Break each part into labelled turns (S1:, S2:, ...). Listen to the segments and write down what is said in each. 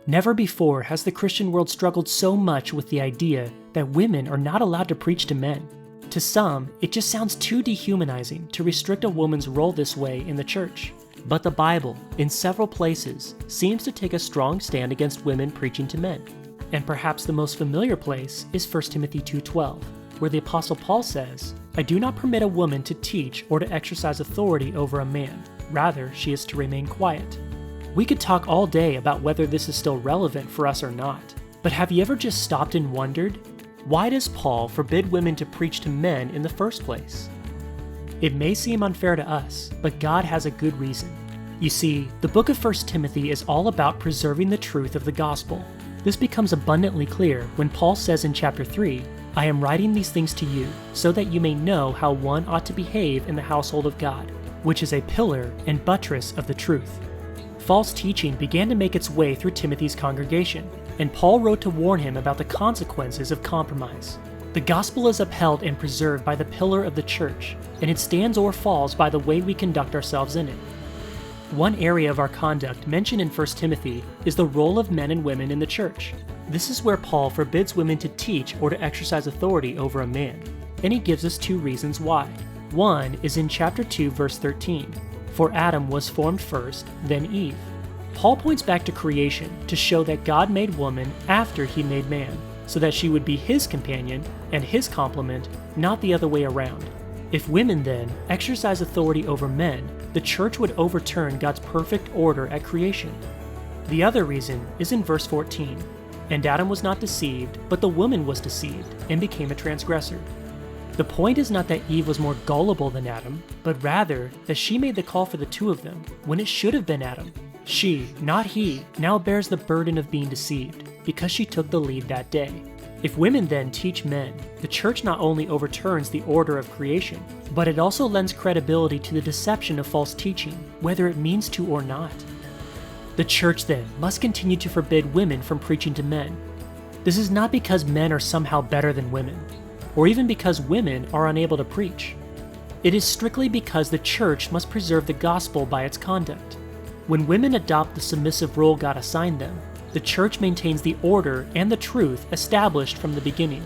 S1: Never before has the Christian world struggled so much with the idea that women are not allowed to preach to men. To some, it just sounds too dehumanizing to restrict a woman's role this way in the church. But the Bible, in several places, seems to take a strong stand against women preaching to men. And perhaps the most familiar place is 1 Timothy 2:12, where the Apostle Paul says, "I do not permit a woman to teach or to exercise authority over a man. Rather, she is to remain quiet." We could talk all day about whether this is still relevant for us or not, but have you ever just stopped and wondered, why does Paul forbid women to preach to men in the first place? It may seem unfair to us, but God has a good reason. You see, the book of 1 Timothy is all about preserving the truth of the gospel. This becomes abundantly clear when Paul says in chapter 3, "I am writing these things to you, so that you may know how one ought to behave in the household of God, which is a pillar and buttress of the truth." False teaching began to make its way through Timothy's congregation, and Paul wrote to warn him about the consequences of compromise. The gospel is upheld and preserved by the pillar of the church, and it stands or falls by the way we conduct ourselves in it. One area of our conduct mentioned in 1 Timothy is the role of men and women in the church. This is where Paul forbids women to teach or to exercise authority over a man, and he gives us two reasons why. One is in chapter 2, verse 13. For Adam was formed first, then Eve. Paul points back to creation to show that God made woman after he made man, so that she would be his companion and his complement, not the other way around. If women then exercise authority over men, the church would overturn God's perfect order at creation. The other reason is in verse 14. And Adam was not deceived, but the woman was deceived and became a transgressor. The point is not that Eve was more gullible than Adam, but rather that she made the call for the two of them when it should have been Adam. She, not he, now bears the burden of being deceived because she took the lead that day. If women then teach men, the church not only overturns the order of creation, but it also lends credibility to the deception of false teaching, whether it means to or not. The church then must continue to forbid women from preaching to men. This is not because men are somehow better than women, or even because women are unable to preach. It is strictly because the church must preserve the gospel by its conduct. When women adopt the submissive role God assigned them, the church maintains the order and the truth established from the beginning.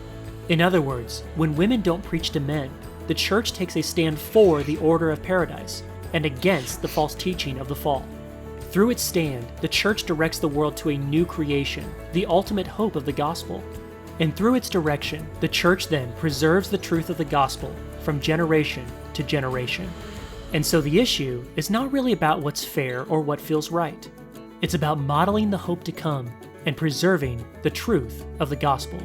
S1: In other words, when women don't preach to men, the church takes a stand for the order of paradise and against the false teaching of the fall. Through its stand, the church directs the world to a new creation, the ultimate hope of the gospel. And through its direction, the church then preserves the truth of the gospel from generation to generation. And so the issue is not really about what's fair or what feels right. It's about modeling the hope to come and preserving the truth of the gospel.